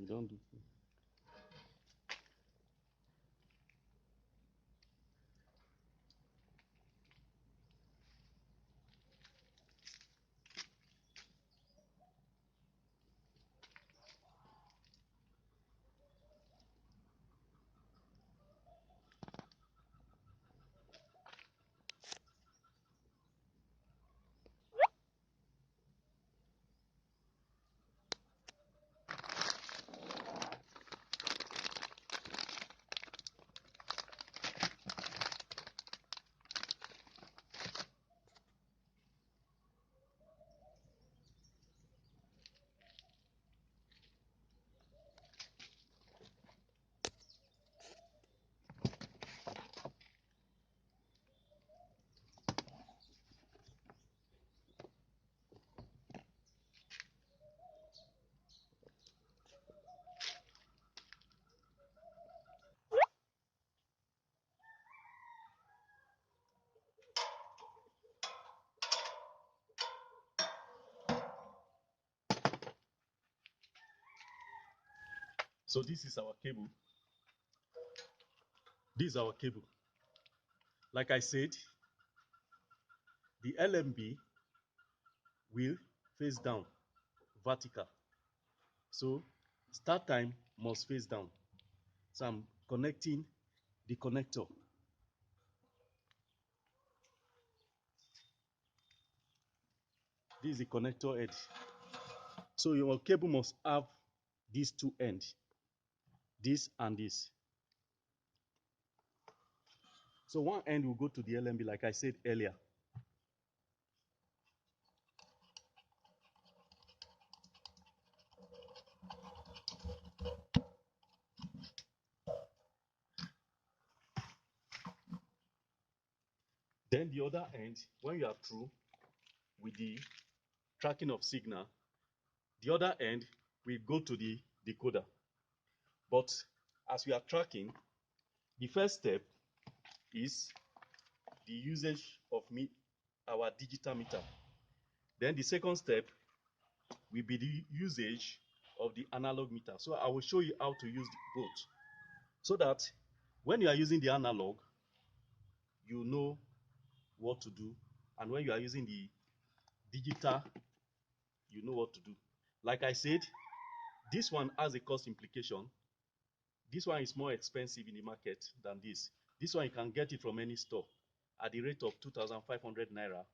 You don't do. So this is our cable. This is our cable. Like I said, the LMB will face down, vertical. So start time must face down. So I'm connecting the connector. This is the connector head. So your cable must have these two ends, this and this. So one end will go to the LMB, like I said earlier. Then the other end, when you are through with the tracking of signal, the other end will go to the decoder. But as we are tracking, the first step is the usage of our digital meter. Then the second step will be the usage of the analog meter. So I will show you how to use both, so that when you are using the analog, you know what to do, and when you are using the digital, you know what to do. Like I said, this one has a cost implication. This one is more expensive in the market than this. This one you can get it from any store at the rate of 2,500 naira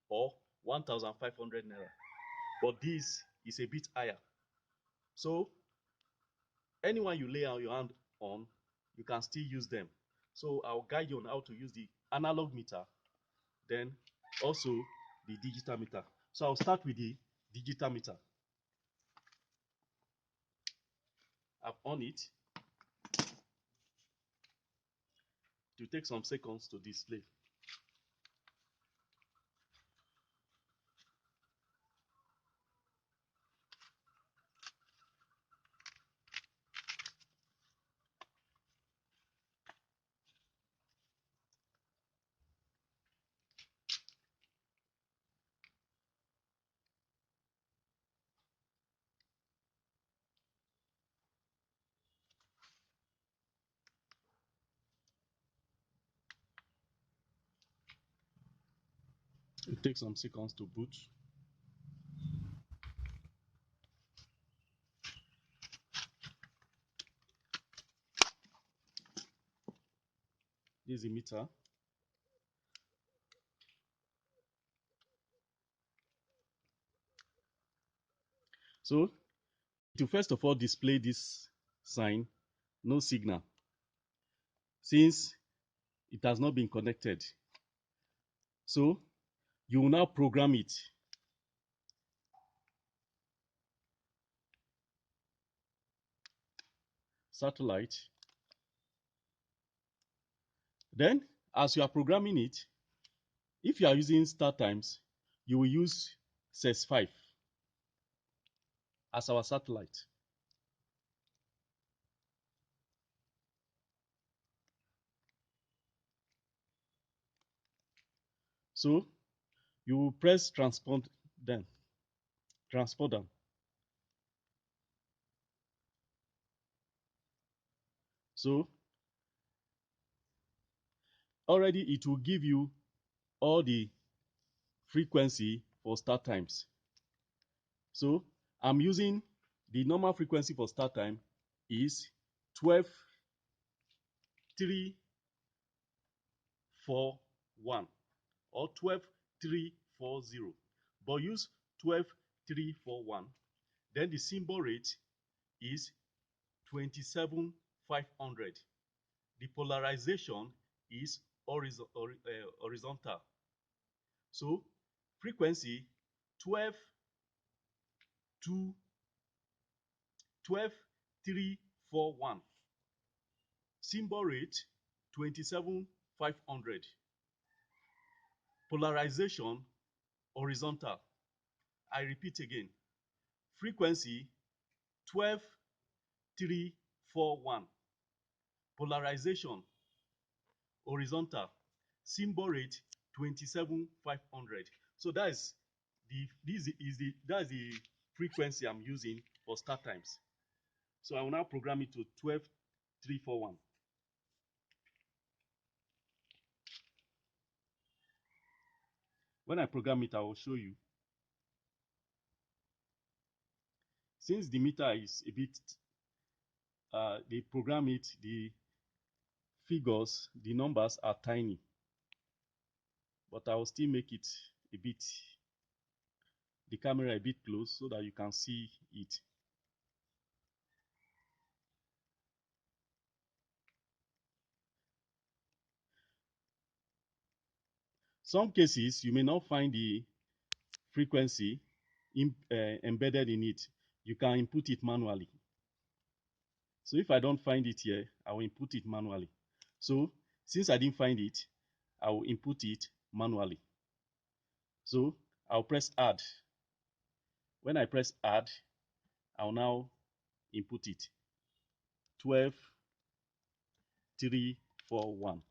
or 1,500 naira. But this is a bit higher. So anyone you lay out your hand on, you can still use them. So I'll guide you on how to use the analog meter, then also the digital meter. So I'll start with the digital meter. I've on it. It will take some seconds to display. It takes some seconds to boot. This is the meter. So to first of all display this sign, no signal, since it has not been connected. So you will now program it. Satellite. Then as you are programming it, if you are using Startimes, you will use CES5 as our satellite. So you will press transport them. So already it will give you all the frequency for start times. So I'm using the normal frequency for start time is 12341 or 12340, but use 12341. Then the symbol rate is 27500. The polarization is horizontal. So frequency 12 to 12341. Symbol rate 27500. Polarization horizontal. I repeat again. Frequency 12341. Polarization horizontal. Symbol rate 27500. So that's the frequency I'm using for start times. So I will now program it to 12341. When I program it, I will show you. Since the meter is a bit, they program it, the figures, the numbers are tiny. But I will still make it a bit, the camera a bit close so that you can see it. Some cases, you may not find the frequency embedded in it. You can input it manually. So if I don't find it here, I will input it manually. So since I didn't find it, I will input it manually. So I'll press add. When I press add, I'll now input it. 12341.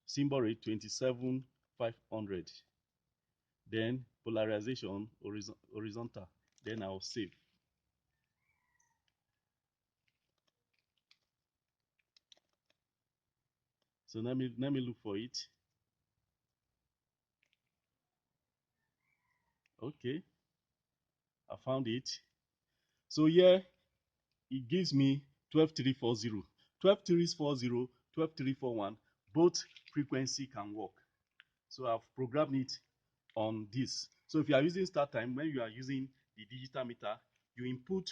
Symbol rate 27500. Then polarization horizontal. Then I'll save. So let me look for it. Okay, I found it. So here it gives me 12340. 12340, 12341, both frequency can work. So I've programmed it on this. So if you are using start time, when you are using the digital meter, you input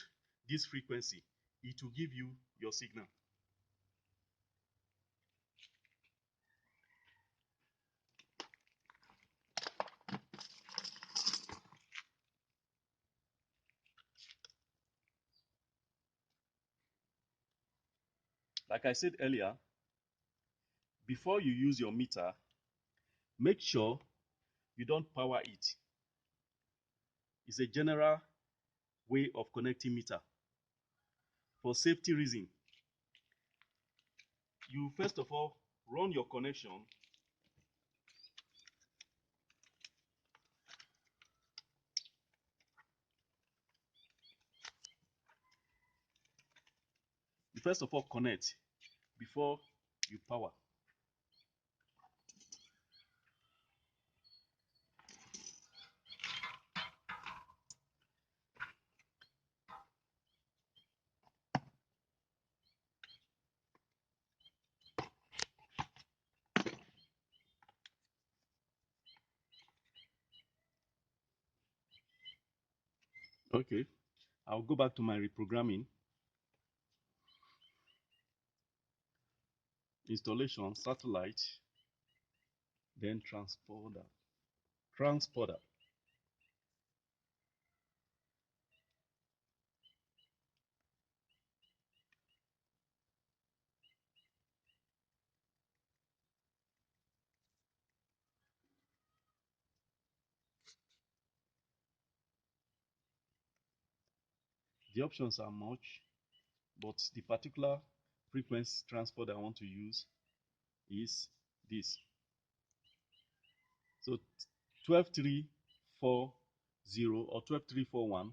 this frequency. It will give you your signal. Like I said earlier, before you use your meter, make sure you don't power it. It's a general way of connecting meter. For safety reason, you first of all run your connection. You first of all connect before you power. Okay, I'll go back to my reprogramming. Installation, satellite, then transporter. Transporter. The options are much, but the particular frequency transport I want to use is this. So 12340 or 12341,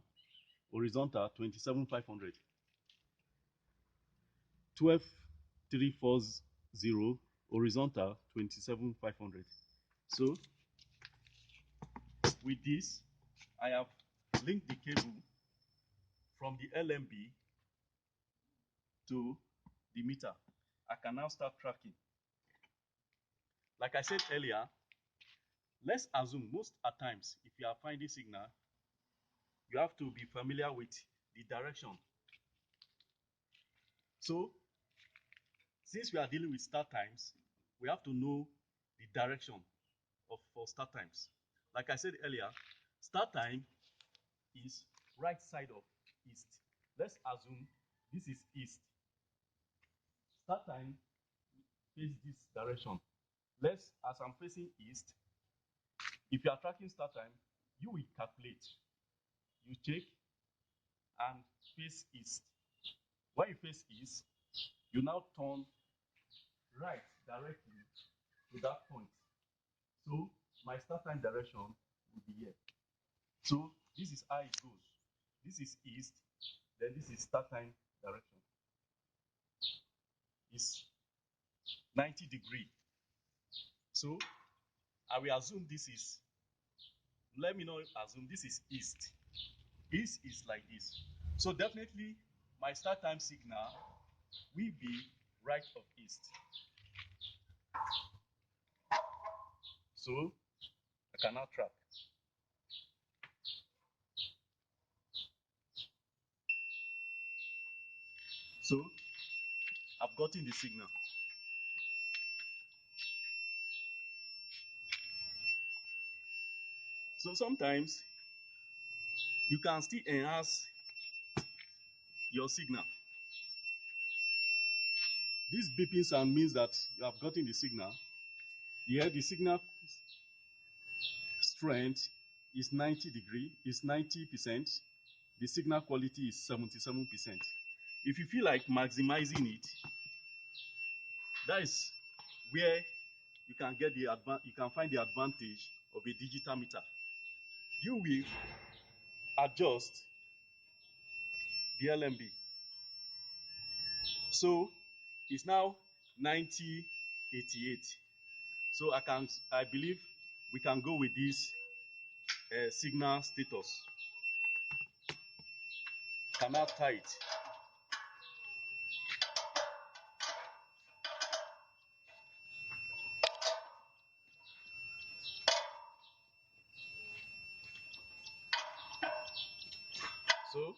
horizontal 27500. 12340, horizontal 27500. So with this, I have linked the cable from the LMB to the meter. I can now start tracking. Like I said earlier, let's assume most at times, if you are finding signal, you have to be familiar with the direction. So since we are dealing with start times, we have to know the direction for start times. Like I said earlier, start time is right side of east. Let's assume this is east. Start time face this direction. As I'm facing east, if you are tracking start time, you will calculate. You check and face east. When you face east, you now turn right directly to that point. So my start time direction will be here. So this is how it goes. This is east, then this is start time direction. It's 90 degrees. So I will assume this is, let me not assume this is east. East is like this. So definitely my start time signal will be right of east. So I can now track. So I've gotten the signal. So sometimes you can still enhance your signal. This beeping sound means that you have gotten the signal. Here the signal strength is 90 degree, is 90%. The signal quality is 77%. If you feel like maximizing it, that is where you can get you can find the advantage of a digital meter. You will adjust the LMB. So it's now 9088. So I believe we can go with this signal status. Can now tie it. So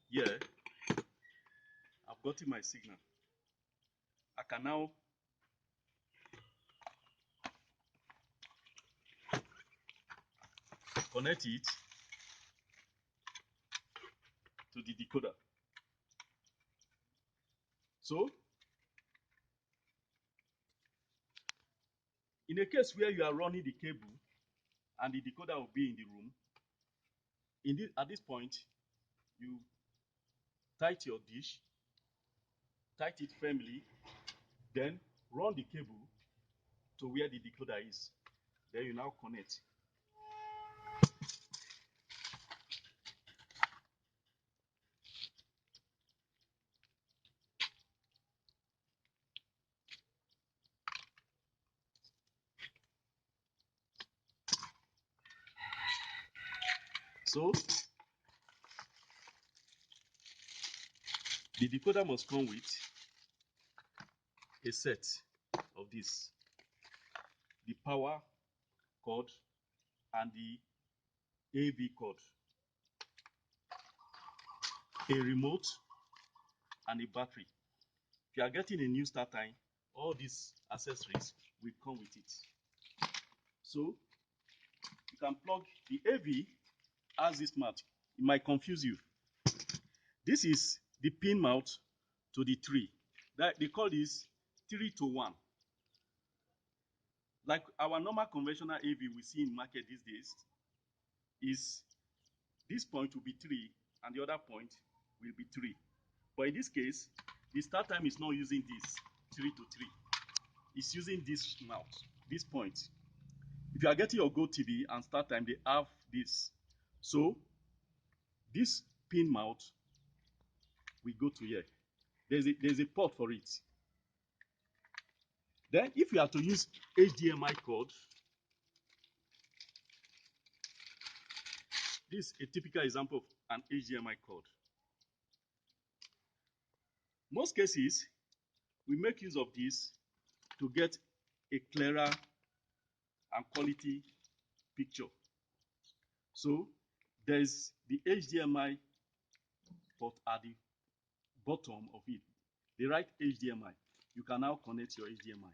here I've gotten my signal. I can now connect it to the decoder. So in a case where you are running the cable and the decoder will be in the room, at this point, you tight your dish, tight it firmly, then run the cable to where the decoder is. Then you now connect. So the decoder must come with a set of this, the power cord and the AV cord, a remote and a battery. If you are getting a new Startime, all these accessories will come with it. So you can plug the AV as this mount. It might confuse you. This is the pin mount to the tree. They call this 3-to-1. Like our normal conventional AV we see in market these days, is this point will be 3 and the other point will be 3. But in this case, the start time is not using this 3 to 3. It's using this mouth, this point. If you are getting your Go TV and start time, they have this. So this pin mouth will go to here. There's a port for it. Then if you are to use HDMI cord, this is a typical example of an HDMI cord. Most cases, we make use of this to get a clearer and quality picture. So there's the HDMI port at the bottom of it. They write HDMI. You can now connect your HDMI.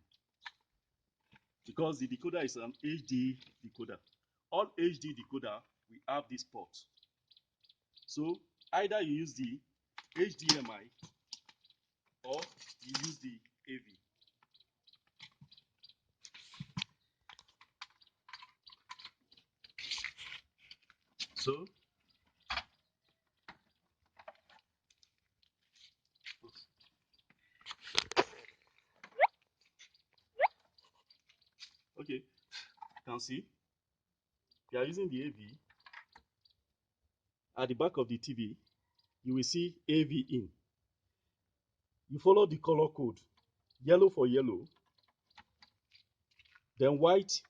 Because the decoder is an HD decoder. All HD decoder, we have this port. So either you use the HDMI or you use the AV. So okay, you can see you are using the AV. At the back of the TV, you will see AV in. You follow the color code, yellow for yellow, then white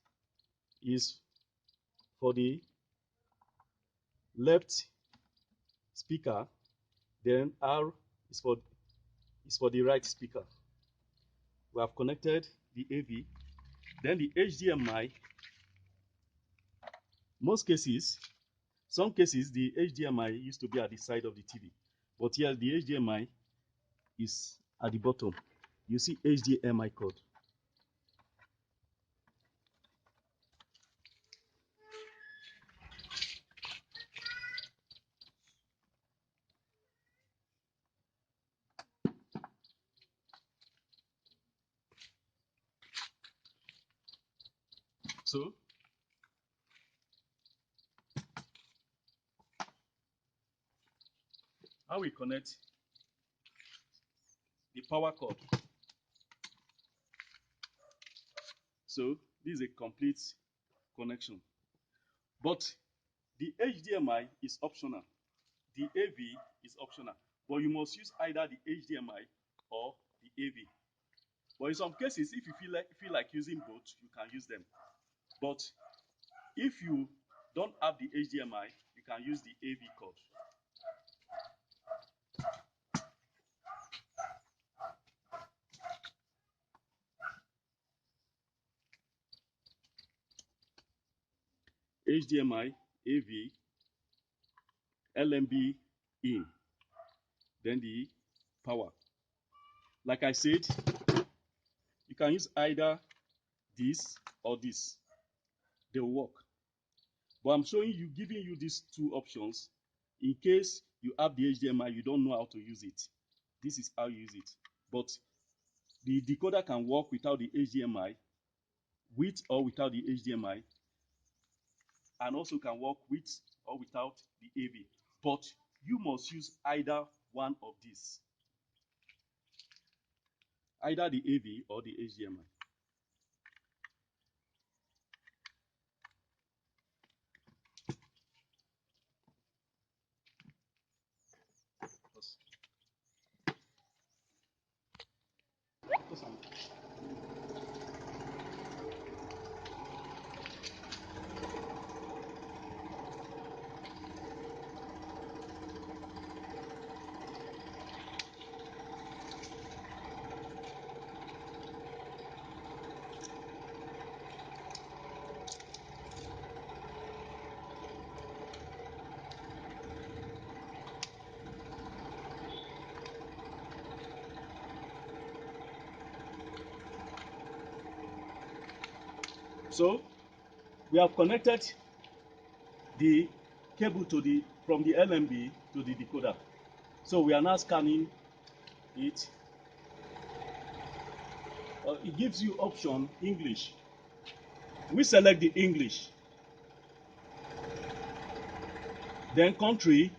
is for the left speaker, then R is for the right speaker. We have connected the AV, then the HDMI. Most cases, some cases, the HDMI used to be at the side of the TV, but here the HDMI is at the bottom. You see HDMI cord. So how we connect the power cord. So this is a complete connection. But the HDMI is optional. The AV is optional. But you must use either the HDMI or the AV. But in some cases, if you feel like using both, you can use them. But if you don't have the HDMI, you can use the AV cord. HDMI, AV, LMB in, then the power. Like I said, you can use either this or this. They will work. But I'm showing you, giving you these two options in case you have the HDMI, you don't know how to use it. This is how you use it. But the decoder can work without the HDMI, with or without the HDMI, and also can work with or without the AV. But you must use either one of these, either the AV or the HDMI. So we have connected the cable from the LMB to the decoder. So we are now scanning it. It gives you option English. We select the English. Then country,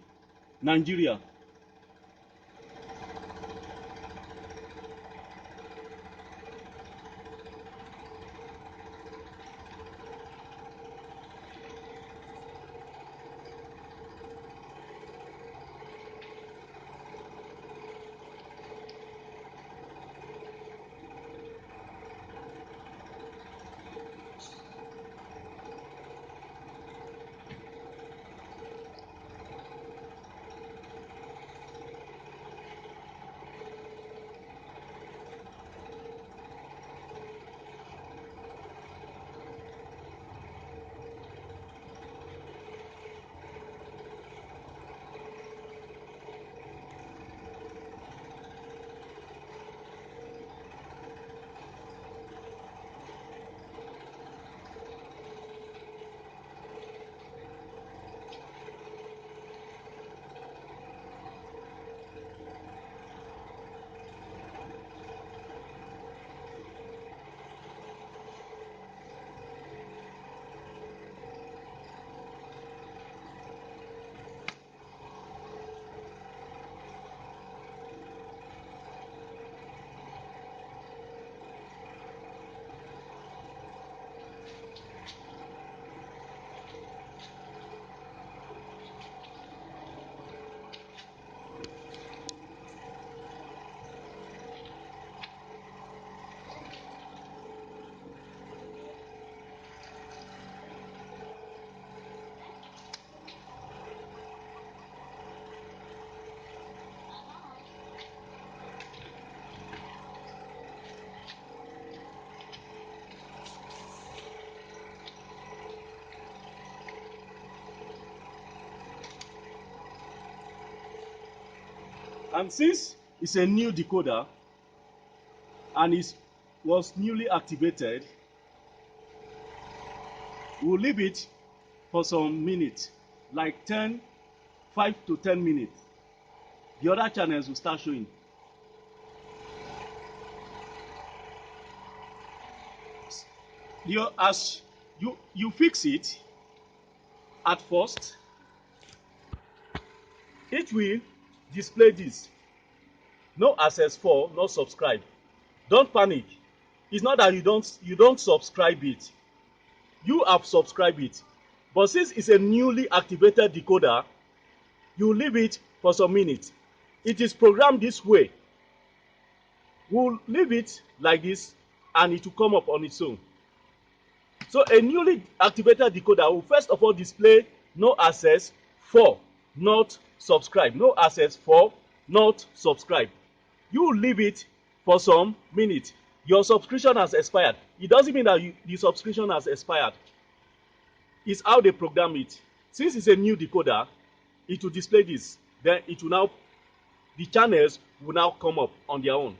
Nigeria. And since it's a new decoder and it was newly activated, we'll leave it for some minutes, like 5 to 10 minutes. The other channels will start showing. As you fix it at first, it will display this: no access for, not subscribe. Don't panic. It's not that you don't subscribe it. You have subscribed it. But since it's a newly activated decoder, you leave it for some minutes. It is programmed this way. We'll leave it like this and it will come up on its own. So a newly activated decoder will first of all display no access for, not subscribe. No access for, not subscribe. You leave it for some minutes. Your subscription has expired. It doesn't mean that the subscription has expired. It's how they program it. Since it's a new decoder, it will display this. Then it will now, the channels will now come up on their own.